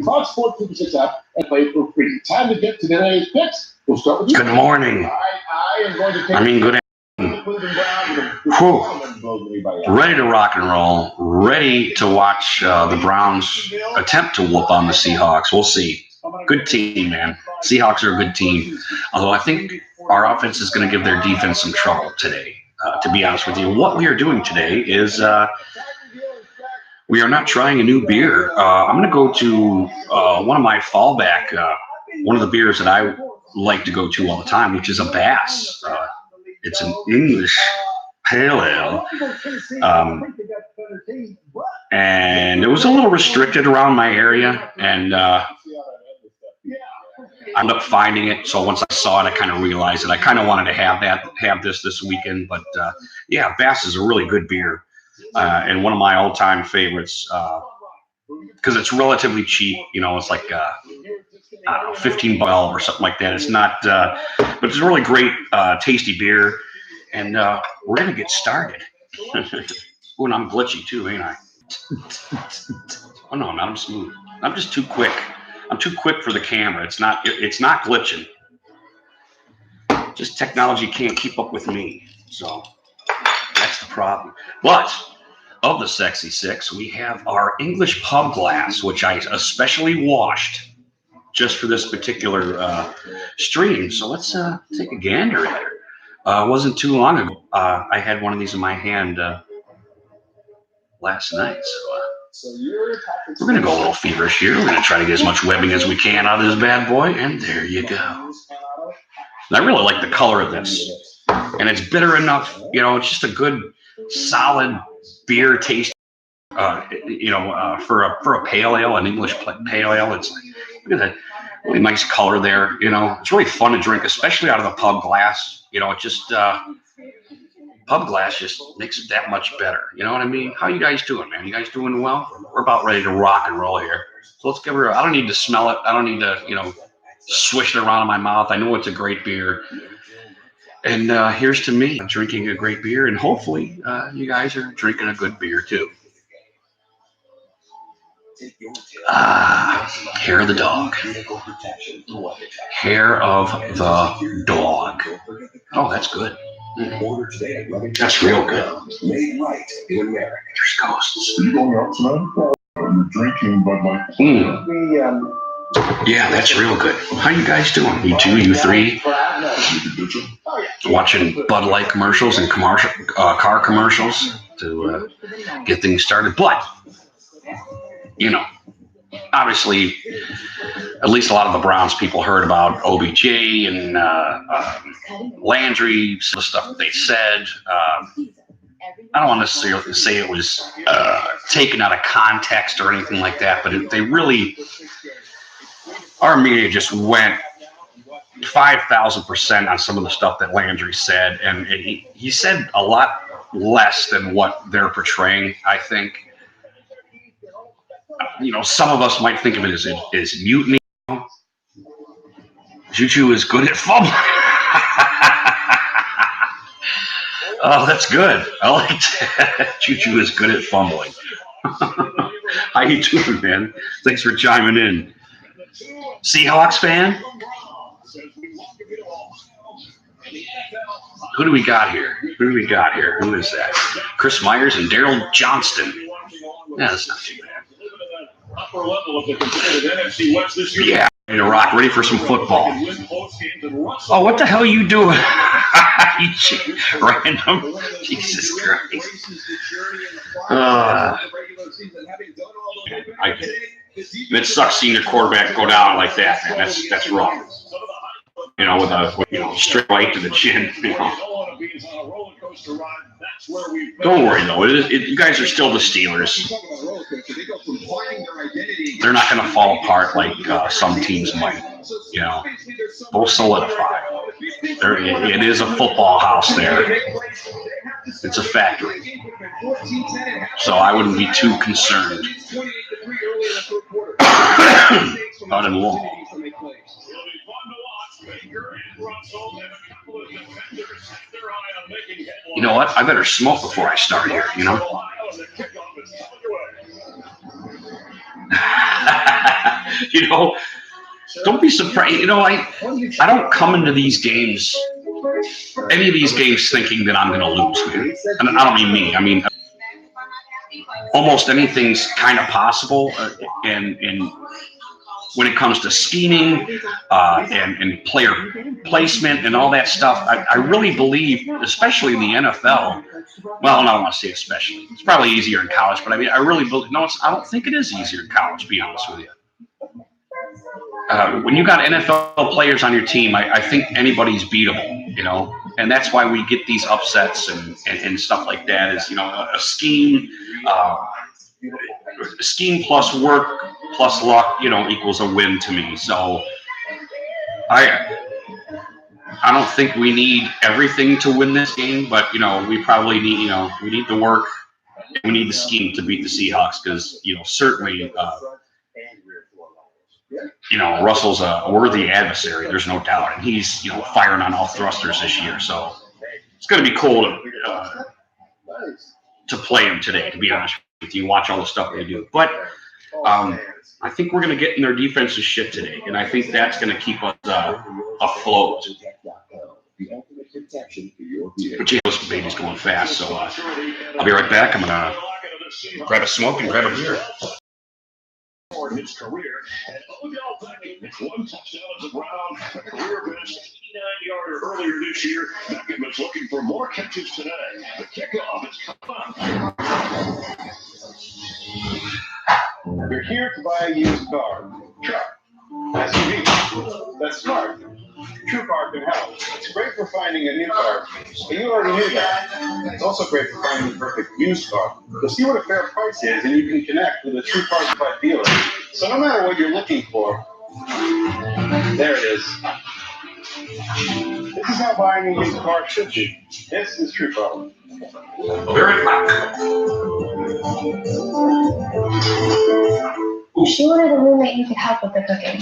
Fox Sports 56 app and play for free. Time to get to today's picks. We'll start with you. Good morning. I am going to take Good afternoon. Ready to rock and roll. Ready to watch the Browns attempt to whoop on the Seahawks. We'll see. Good team, man. Seahawks are a good team. Although I think our offense is going to give their defense some trouble today. To be honest with you, what we are doing today is we are not trying a new beer. I'm going to go to one of my fallback, one of the beers that I like to go to all the time, which is a Bass. It's an English pale ale. And it was a little restricted around my area, and I ended up finding it. So once I saw it, I kind of realized that I kind of wanted to have this weekend. But yeah, Bass is a really good beer. And one of my all-time favorites, because it's relatively cheap. You know, it's like I don't know, 15 $12 or something like that. It's not, but it's a really great, tasty beer. And we're gonna get started. Oh, and I'm glitchy too, ain't I? Oh no, I'm smooth. I'm just too quick. I'm too quick for the camera. It's not glitching. Just technology can't keep up with me. So that's the problem. But of the Sexy Six, we have our English pub glass, which I especially washed just for this particular stream. So let's take a gander at her. It wasn't too long ago. I had one of these in my hand last night. So we're going to go a little feverish here. We're going to try to get as much webbing as we can out of this bad boy. And there you go. And I really like the color of this. And it's bitter enough. You know, it's just a good, solid beer taste. For a pale ale, an English pale ale. It's like, look at that really nice color there. You know, it's really fun to drink, especially out of the pub glass. You know, it just pub glass just makes it that much better. You know what I mean? How you guys doing, man? You guys doing well? We're about ready to rock and roll here. So let's give her. I don't need to smell it. I don't need to, swish it around in my mouth. I know it's a great beer. And here's to me drinking a great beer, and hopefully you guys are drinking a good beer too. Hair of the dog. Hair of the dog. Oh, that's good. That's real good. There's ghosts. Yeah, that's real good. How you guys doing? You two, you three? Watching Bud Light commercials and car commercials to get things started. But, obviously, at least a lot of the Browns people heard about OBJ and Landry, some of the stuff that they said. I don't want to necessarily say it was taken out of context or anything like that, but our media just went 5,000% on some of the stuff that Landry said, and he said a lot less than what they're portraying, I think. Some of us might think of it as mutiny. Juju is good at fumbling. Oh, that's good. I like that. Juju is good at fumbling. How you doing, man? Thanks for chiming in. Seahawks fan? Who do we got here? Who is that? Chris Myers and Daryl Johnston. Yeah, that's not too bad. Yeah, ready to rock, ready for some football. Oh, what the hell are you doing? Random. Jesus Christ. I get it. It sucks seeing your quarterback go down like that, man. That's wrong. With straight right to the chin. Don't worry though. You guys are still the Steelers. They're not going to fall apart like some teams might. They'll solidify. It is a football house there. It's a factory. So I wouldn't be too concerned. Not in long. You know what? I better smoke before I start here, You know, don't be surprised. You know, I don't come into these games, any of these games, thinking that I'm going to lose, man. And I don't mean me. I mean, almost anything's kind of possible, and when it comes to scheming and player placement and all that stuff, I really believe, especially in the NFL. Well, I don't want to say especially. It's probably easier in college, but I mean, I really believe. No, I don't think it is easier in college. To be honest with you. When you got NFL players on your team, I think anybody's beatable, you know, and that's why we get these upsets and stuff like that. Is, you know, a scheme plus work plus luck, you know, equals a win to me. So I don't think we need everything to win this game, but, you know, we probably need, you know, we need the work, and we need the scheme to beat the Seahawks, because, you know, certainly. You know, Russell's a worthy adversary. There's no doubt, and he's, you know, firing on all thrusters this year. So it's going to be cool to play him today. To be honest with you, watch all the stuff they do. But I think we're going to get in their defensive shit today, and I think that's going to keep us afloat. But this baby's going fast, so I'll be right back. I'm going to grab a smoke and grab a beer. For his career, and Odell Beckham, 1 touchdown as a Brown, a career best 89-yarder earlier this year. Beckham is looking for more catches today. The kickoff is coming up. You're here to buy a used car, truck, SUV. That's smart. TrueCar can help. It's great for finding a new car, but you already knew that. It's also great for finding the perfect used car. You'll see what a fair price is, and you can connect with a TrueCar dealer. So no matter what you're looking for, there it is. This is how buying a used car should be. This is TrueCar. Very back. She wanted a roommate who could help with the cooking.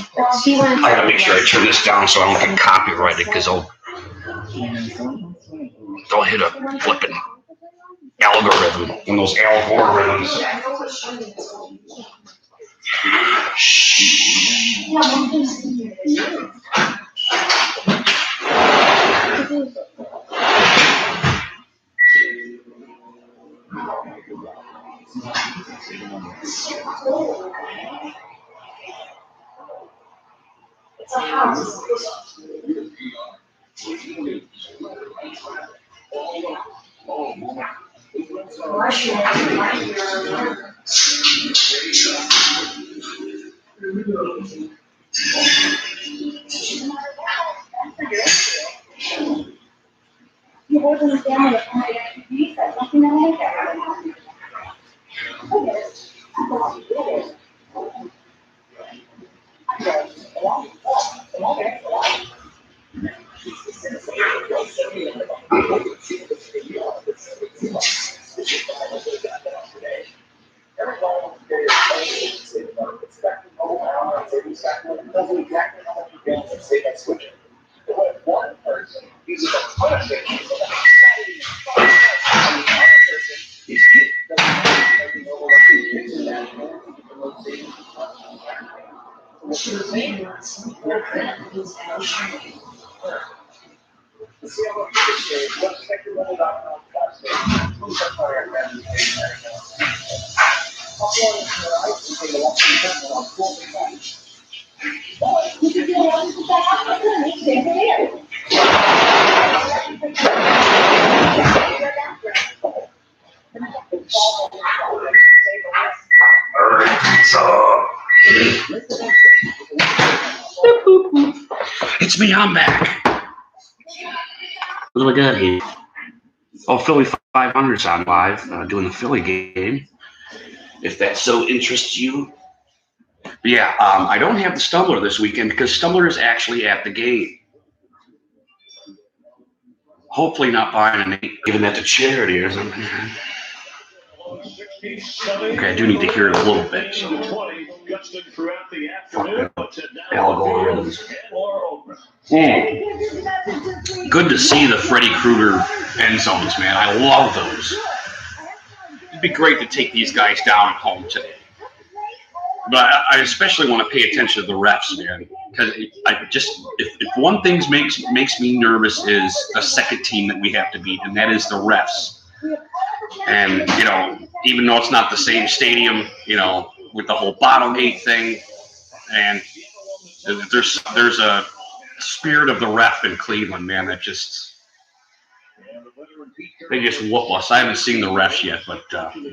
I gotta make sure I turn this down so I don't get copyrighted, because they'll hit a flipping algorithm, one of those algorithms. It's a house. You live in a family of IPs, there's nothing to make out. It's me, I'm back. What do I got here? Oh, Philly 500's on live, doing the Philly game, if that so interests you. But yeah, I don't have the Stumbler this weekend because Stumbler is actually at the game. Hopefully not buying an 8, giving that to charity or something. Okay, I do need to hear it a little bit. So. Algorithms. Good to see the Freddy Krueger end zones, man. I love those. It'd be great to take these guys down at home today. But I especially want to pay attention to the refs, man, because if one thing makes me nervous is the second team that we have to beat, and that is the refs. And even though it's not the same stadium, with the whole bottle gate thing, and there's a spirit of the ref in Cleveland, man, that they just whoop us. I haven't seen the refs yet, but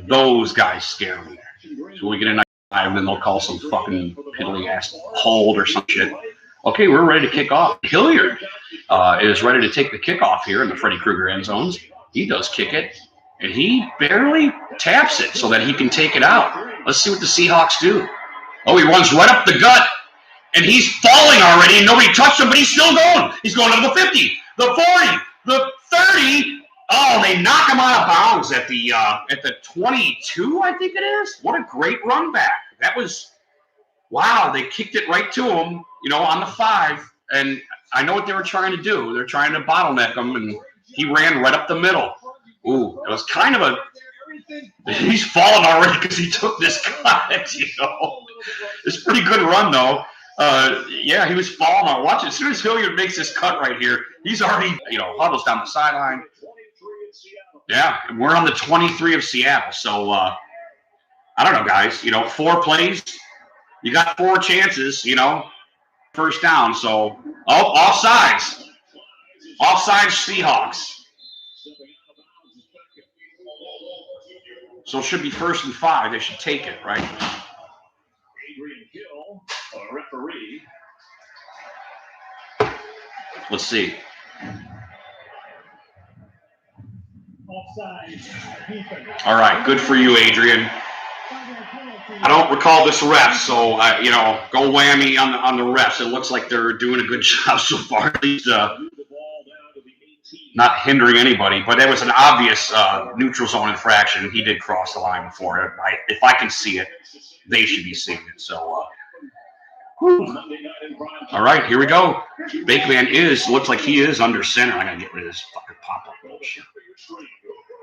those guys scare me. So we get a nice drive, and then they'll call some fucking piddly ass hold or some shit. Okay, we're ready to kick off. Hilliard is ready to take the kickoff here in the Freddy Krueger end zones. He does kick it, and he barely taps it so that he can take it out. Let's see what the Seahawks do. Oh, he runs right up the gut, and he's falling already, and nobody touched him, but he's still going. He's going to the 50, the 40, the 30. Oh, they knock him out of bounds at the 22, I think it is. What a great run back. That was, wow, they kicked it right to him, on the 5. And I know what they were trying to do. They're trying to bottleneck him, and he ran right up the middle. Ooh, it was kind of he's fallen already because he took this cut, It's a pretty good run, though. Yeah, he was falling. Watch it. As soon as Hilliard makes this cut right here, he's already, huddles down the sideline. Yeah, we're on the 23 of Seattle. So, I don't know, guys. 4 plays. You got 4 chances, first down. So, offsides. Offsides Seahawks. So it should be 1st and 5. They should take it, right? Let's see. All right, good for you, Adrian. I don't recall this ref, so go whammy on the refs. It looks like they're doing a good job so far, at least not hindering anybody. But it was an obvious neutral zone infraction. He did cross the line before it. If I can see it, they should be seeing it. So, all right, here we go. Bakeman looks like he is under center. I gotta get rid of this fucking pop-up bullshit.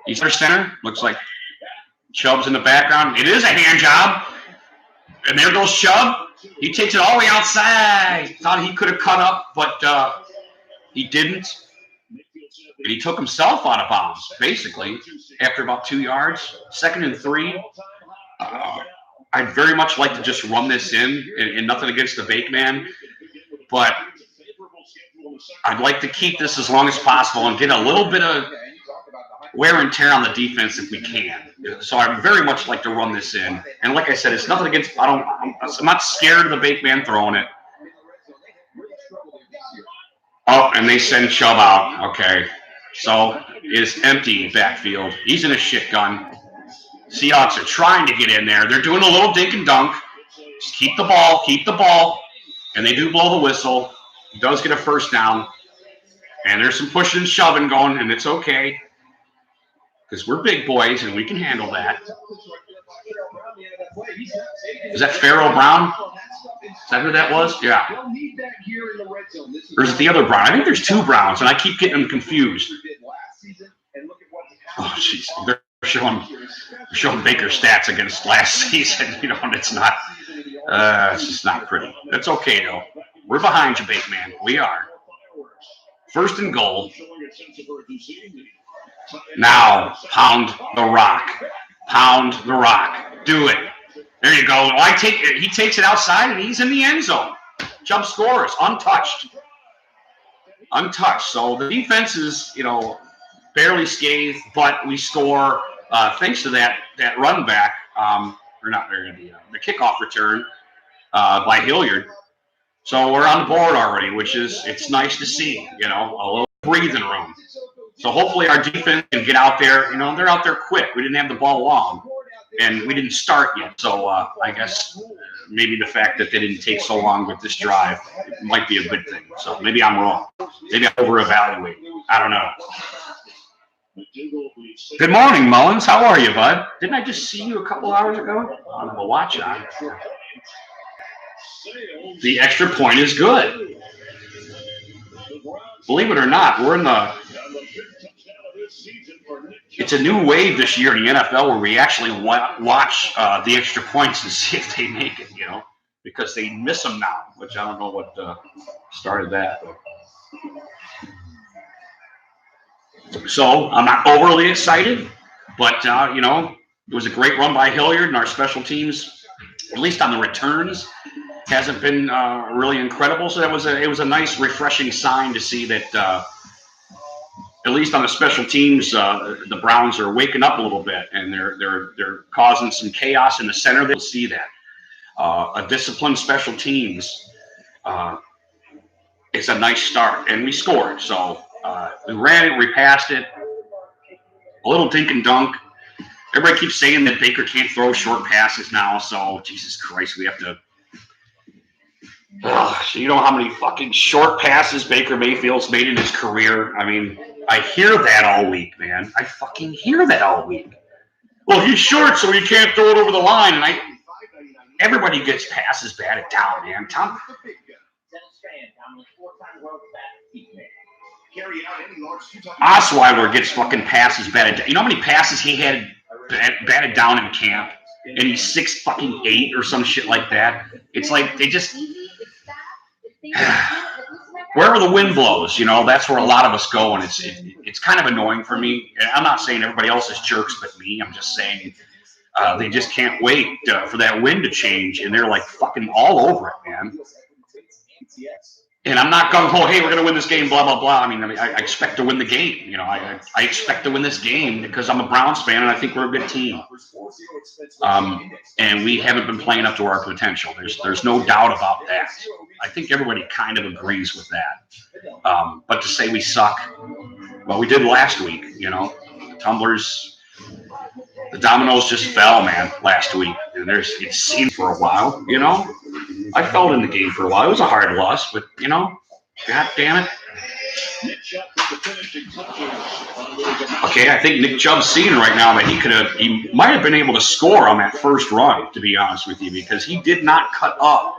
He's under center. Looks like Chubb's in the background. It is a hand job. And there goes Chubb. He takes it all the way outside. Thought he could have cut up, but he didn't. And he took himself out of bounds, basically, after about 2 yards. 2nd and 3. I'd very much like to just run this in, and nothing against the Bakeman, but I'd like to keep this as long as possible and get a little bit of wear and tear on the defense if we can. So I'd very much like to run this in. And like I said, it's nothing against. I'm not scared of the Bakeman throwing it. Oh, and they send Chubb out. Okay, so it's empty backfield. He's in a shit gun. Seahawks are trying to get in there. They're doing a little dink and dunk. Just keep the ball. And they do blow the whistle. He does get a first down. And there's some pushing and shoving going, and it's okay. Because we're big boys, and we can handle that. Is that Pharaoh Brown? Is that who that was? Yeah. Or is it the other Brown? I think there's 2 Browns, and I keep getting them confused. Oh, jeez. They're showing Baker stats against last season, and it's just not pretty. That's okay, though. We're behind you, Bakeman. We are. 1st and goal. Now, pound the rock. Pound the rock. Do it. There you go. He takes it outside, and he's in the end zone. Chubb scores. Untouched. So the defense is, barely scathed, but we score thanks to that run back, the kickoff return by Hilliard. So we're on the board already, it's nice to see, a little breathing room. So hopefully our defense can get out there. They're out there quick. We didn't have the ball long, and we didn't start yet. So I guess maybe the fact that they didn't take so long with this drive might be a good thing. So maybe I'm wrong. Maybe I over-evaluate. I don't know. Good morning, Mullins. How are you, bud? Didn't I just see you a couple hours ago? I have a watch on. The extra point is good. Believe it or not, it's a new wave this year in the NFL where we actually watch the extra points and see if they make it. because they miss him now, which I don't know what started that. So I'm not overly excited, but it was a great run by Hilliard, and our special teams, at least on the returns, hasn't been really incredible. So it was a nice, refreshing sign to see that at least on the special teams, the Browns are waking up a little bit, and they're causing some chaos in the center. They'll see that a disciplined special teams is a nice start, and we scored. So we ran it, we passed it, a little dink and dunk. Everybody keeps saying that Baker can't throw short passes now, so Jesus Christ, we have to. So you know how many fucking short passes Baker Mayfield's made in his career? I mean, I hear that all week, man. I fucking hear that all week. Well, he's short, so he can't throw it over the line. And everybody gets passes batted down, man. Tom Osweiler gets fucking passes batted down. You know how many passes he had batted down in camp? And he's 6'8" or some shit like that. It's like they just wherever the wind blows, that's where a lot of us go, and it's kind of annoying for me. And I'm not saying everybody else is jerks but me. I'm just saying they just can't wait for that wind to change, and they're like fucking all over it, man. And I'm not going, hey, we're going to win this game, blah, blah, blah. I mean, I expect to win the game. I expect to win this game because I'm a Browns fan and I think we're a good team. And we haven't been playing up to our potential. There's no doubt about that. I think everybody kind of agrees with that. But to say we suck, well, we did last week, The tumblers, the dominoes just fell, man, last week. And it seemed for a while, I felt in the game for a while. It was a hard loss, but, God damn it. Okay, I think Nick Chubb's seeing right now that he might have been able to score on that first run, to be honest with you, because he did not cut up,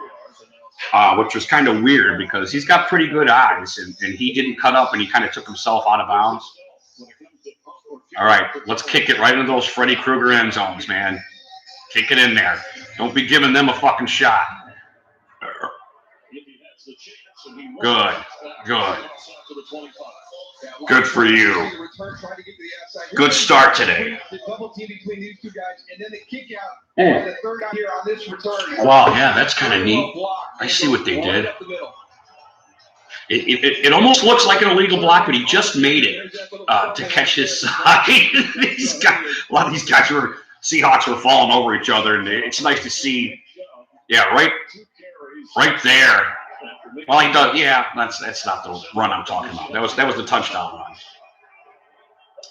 which was kind of weird because he's got pretty good eyes, and he didn't cut up, and he kind of took himself out of bounds. All right, let's kick it right into those Freddy Krueger end zones, man. Kick it in there. Don't be giving them a fucking shot. Good. Good for you. Good start today. Wow, yeah, that's kind of neat. I see what they did. It almost looks like an illegal block, but he just made it to catch his side. A lot of these guys Seahawks were falling over each other, and it's nice to see. Yeah, right there. Well, he does. Yeah, that's not the run I'm talking about. That was the touchdown run.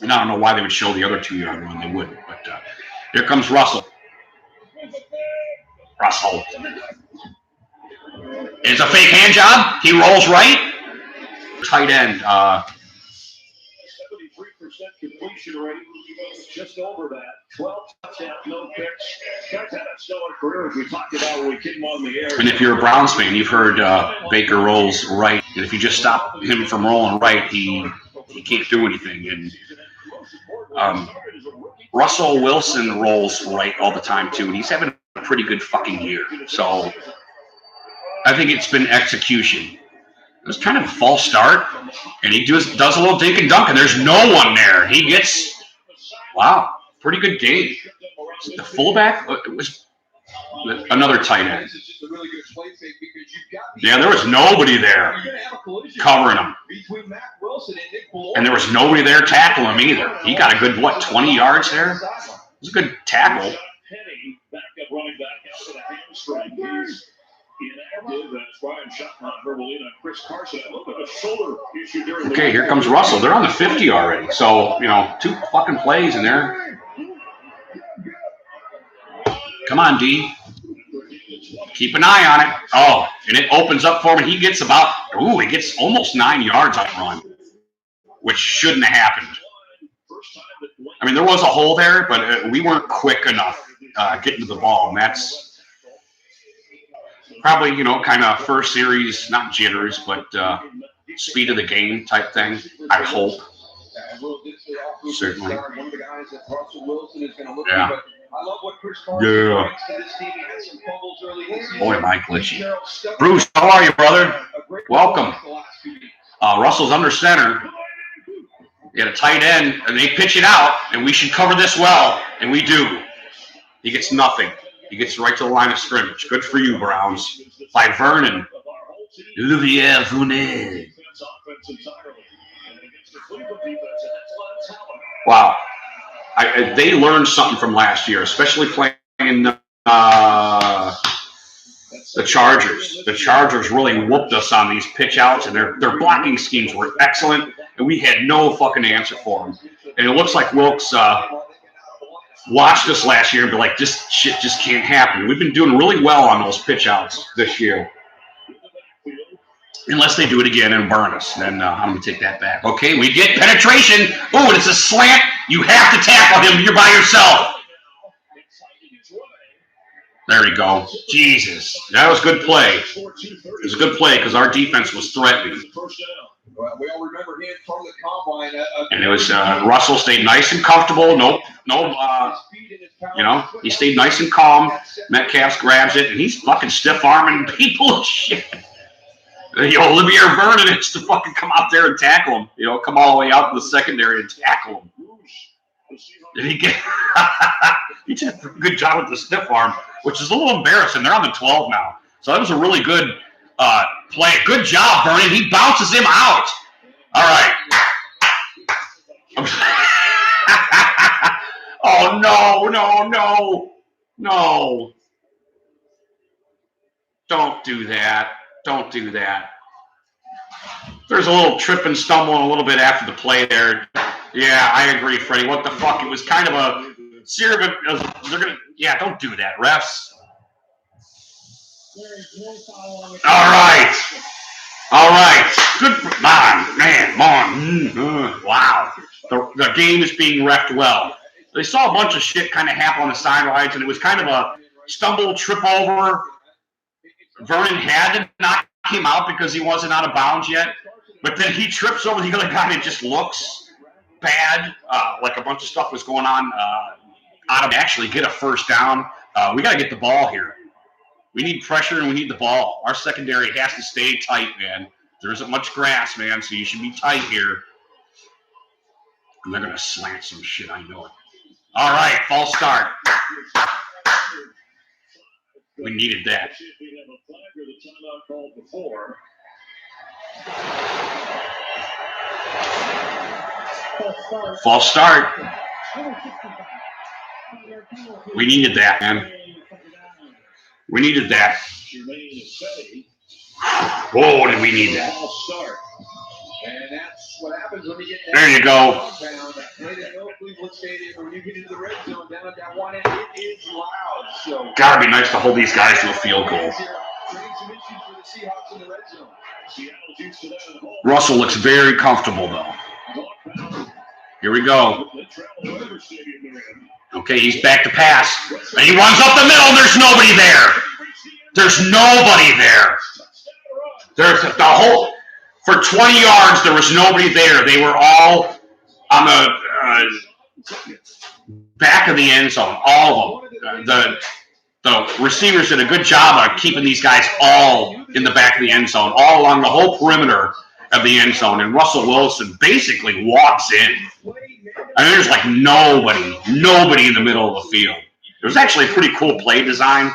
And I don't know why they would show the other 2-yard run. They wouldn't. But here comes Russell. It's a fake hand job. He rolls right. Tight end. 73% completion rate. Just over that. 12 touchdowns, no picks. Guy's had a stellar career, as we talked about when we kicked him on the air. And if you're a Browns fan, you've heard Baker rolls right. And if you just stop him from rolling right, he can't do anything. And Russell Wilson rolls right all the time, too. And he's having a pretty good fucking year. So I think it's been execution. It was kind of a false start. And he just does a little dink and dunk, and there's no one there. He gets... Wow, pretty good game. The fullback? It was another tight end. Yeah, there was nobody there covering him. And there was nobody there tackling him either. He got a good, 20 yards there? It was a good tackle. Okay, here comes Russell. They're on the 50 already. So, 2 fucking plays in there. Come on, D. Keep an eye on it. Oh, and it opens up for him. He gets he gets almost 9 yards on the run, which shouldn't have happened. I mean, there was a hole there, but we weren't quick enough getting to the ball, and that's probably, kind of first series, not jitters, but speed of the game type thing, I hope. Certainly. Yeah. Yeah. Boy, am I glitchy. Bruce, how are you, brother? Welcome. Russell's under center. He had a tight end, and they pitch it out, and we should cover this well, and we do. He gets nothing. He gets right to the line of scrimmage. Good for you, Browns. By Vernon. Olivier Vunet. Wow. They learned something from last year, especially playing the Chargers. The Chargers really whooped us on these pitch outs, and their blocking schemes were excellent, and we had no fucking answer for them. And it looks like Wilkes watched us last year and be like, this shit just can't happen. We've been doing really well on those pitch outs this year. Unless they do it again and burn us, then I'm going to take that back. Okay, we get penetration. Oh, and it's a slant. You have to tackle him. You're by yourself. There you go. Jesus. That was good play. It was a good play because our defense was threatening. And it was Russell stayed nice and comfortable. He stayed nice and calm. Metcalf grabs it, and he's fucking stiff-arming people and shit. Olivier Vernon has to fucking come out there and tackle him. Come all the way out to the secondary and tackle him. Did he get? He did a good job with the stiff arm, which is a little embarrassing. They're on the 12 now, so that was a really good play. Good job, Vernon. He bounces him out. All right. Oh no! Don't do that. Don't do that. There's a little trip and stumble a little bit after the play there. Yeah, I agree, Freddie. What the fuck? It was kind of a don't do that, refs. All right. Good for man. Wow. The game is being reffed well. They saw a bunch of shit kind of happen on the sidelines, and it was kind of a stumble, trip over. Vernon had to knock him out because he wasn't out of bounds yet. But then he trips over the other guy and it just looks bad. Like a bunch of stuff was going on out of actually get a first down. We got to get the ball here. We need pressure and we need the ball. Our secondary has to stay tight, man. There isn't much grass, man, so you should be tight here. And they're going to slant some shit, I know it. All right, false start. We needed that. False start. We needed that, man. We needed that. Whoa, did we need that? There you go. Gotta be nice to hold these guys to a field goal. Russell looks very comfortable, though. Here we go. Okay, he's back to pass. And he runs up the middle, and there's nobody there. There's nobody there. There's the whole... For 20 yards, there was nobody there. They were all on the back of the end zone, all of them. The receivers did a good job of keeping these guys all in the back of the end zone, all along the whole perimeter of the end zone. And Russell Wilson basically walks in. I mean, there's like nobody in the middle of the field. It was actually a pretty cool play design.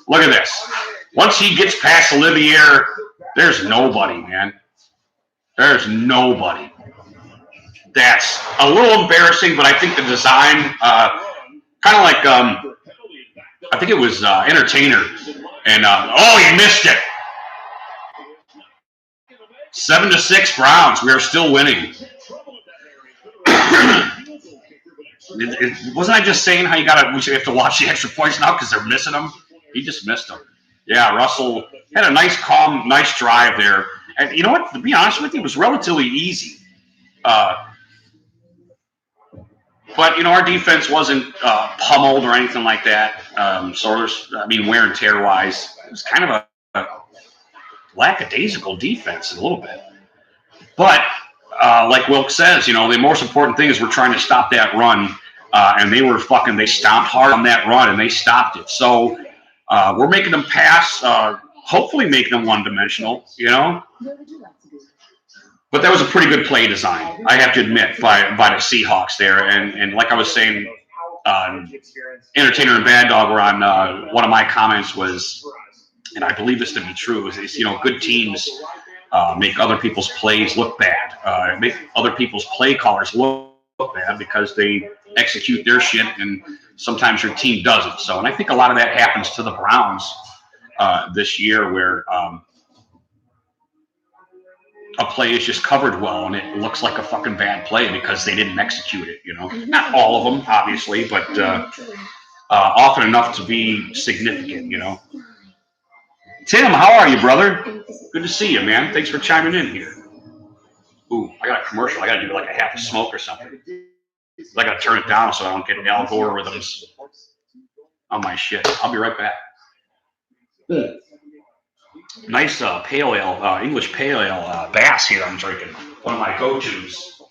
Look at this. Once he gets past Olivier, there's nobody, man. There's nobody. That's a little embarrassing, but I think the design, kind of like, I think it was Entertainer. And, he missed it. 7-6 Browns. We are still winning. Wasn't I just saying how we have to watch the extra points now because they're missing them? He just missed them. Yeah, Russell had a nice, calm, nice drive there. And you know what? To be honest with you, it was relatively easy. But, our defense wasn't pummeled or anything like that. So there's, wear and tear-wise, it was kind of a lackadaisical defense a little bit. But, like Wilk says, the most important thing is we're trying to stop that run. and they stomped hard on that run, and they stopped it. So we're making them pass, hopefully making them one-dimensional, you know. But that was a pretty good play design, I have to admit, by the Seahawks there. And like I was saying, Entertainer and Bad Dog were on one of my comments was, and I believe this to be true, is you know, good teams make other people's plays look bad, make other people's play callers look bad because they execute their shit, and sometimes your team doesn't. So, and I think a lot of that happens to the Browns this year, where a play is just covered well and it looks like a fucking bad play because they didn't execute it, you know. Not all of them, obviously, but often enough to be significant, you know. Tim, how are you, brother? Good to see you, man. Thanks for chiming in here. Ooh, I got a commercial. I got to do like a half a smoke or something. I got to turn it down so I don't get algorithms on my shit. I'll be right back. Nice pale ale, English pale ale Bass here I'm drinking. One of my go-tos.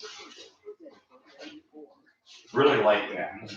Really like that.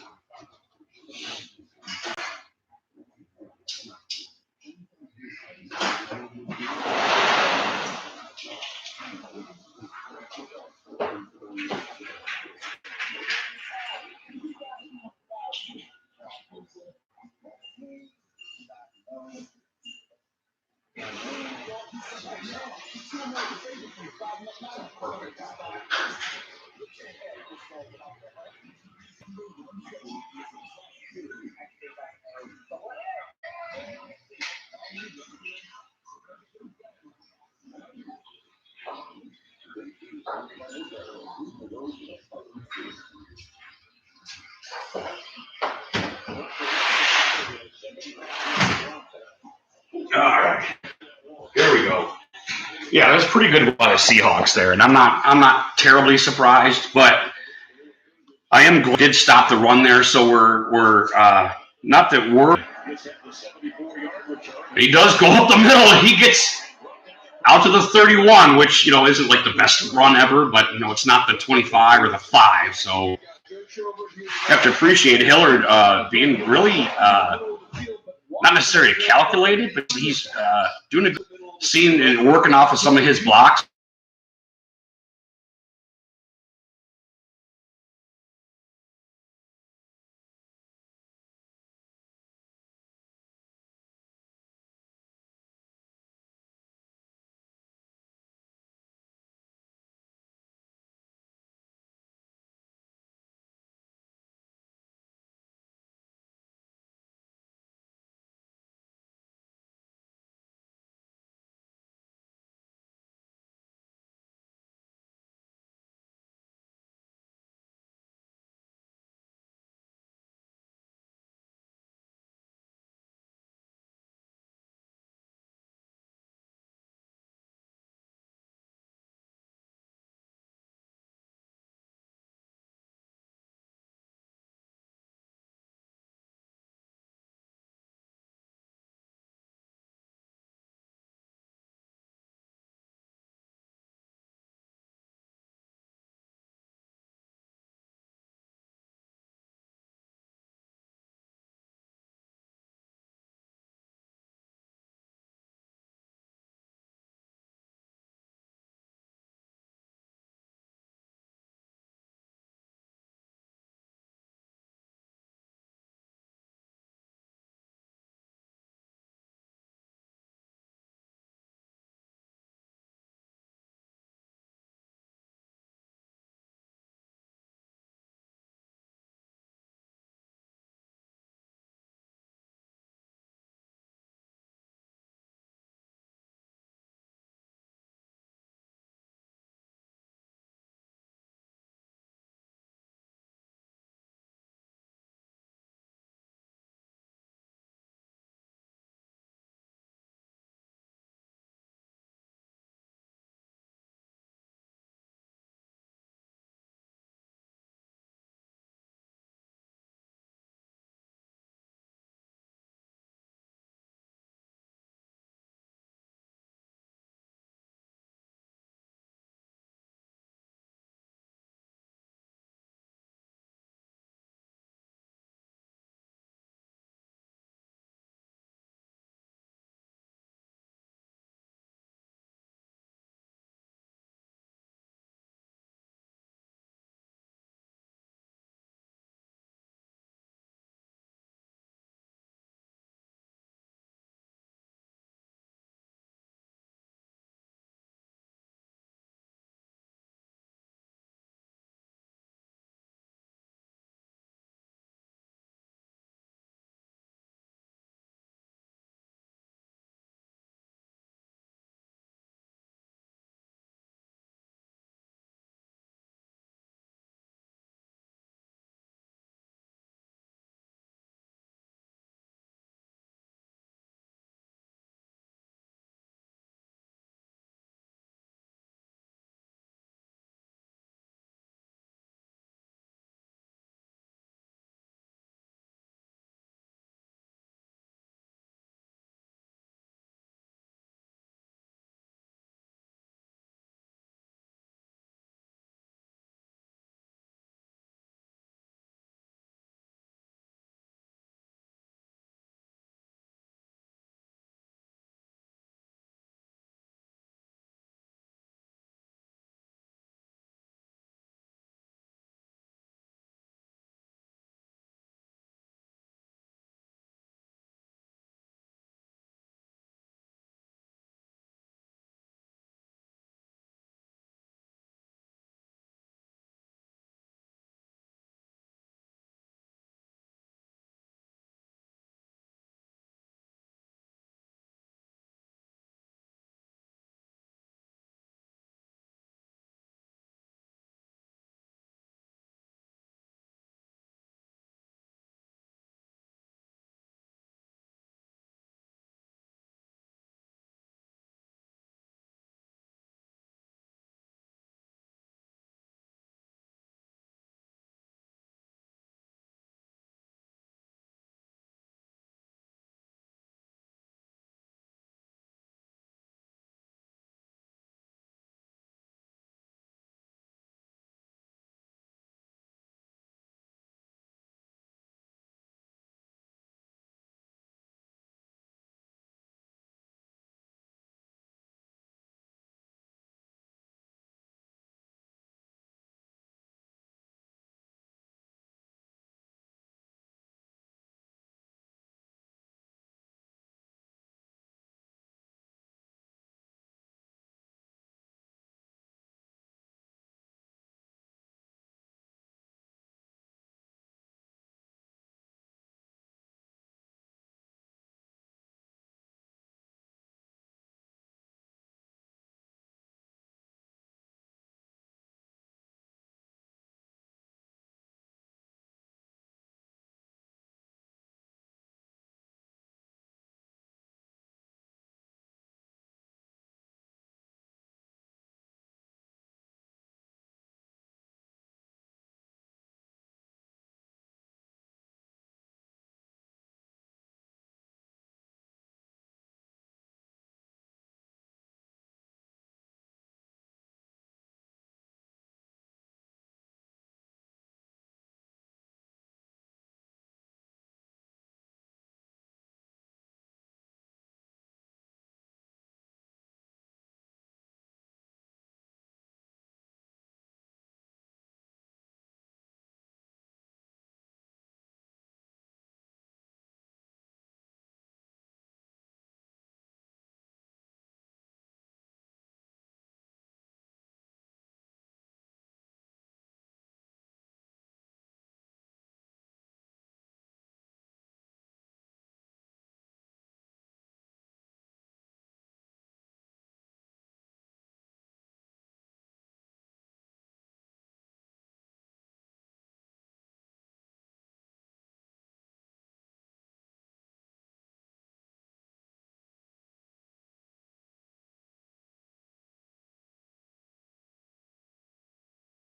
All right, here we go. Yeah, that's pretty good by the Seahawks there, and I'm not terribly surprised, but I am glad did stop the run there, so we're not that we're. He does go up the middle, and he gets out to the 31, which, you know, isn't like the best run ever, but, you know, it's not the 25 or the 5, so have to appreciate Hillard being really not necessarily calculated, but he's doing a good, seeing and working off of some of his blocks.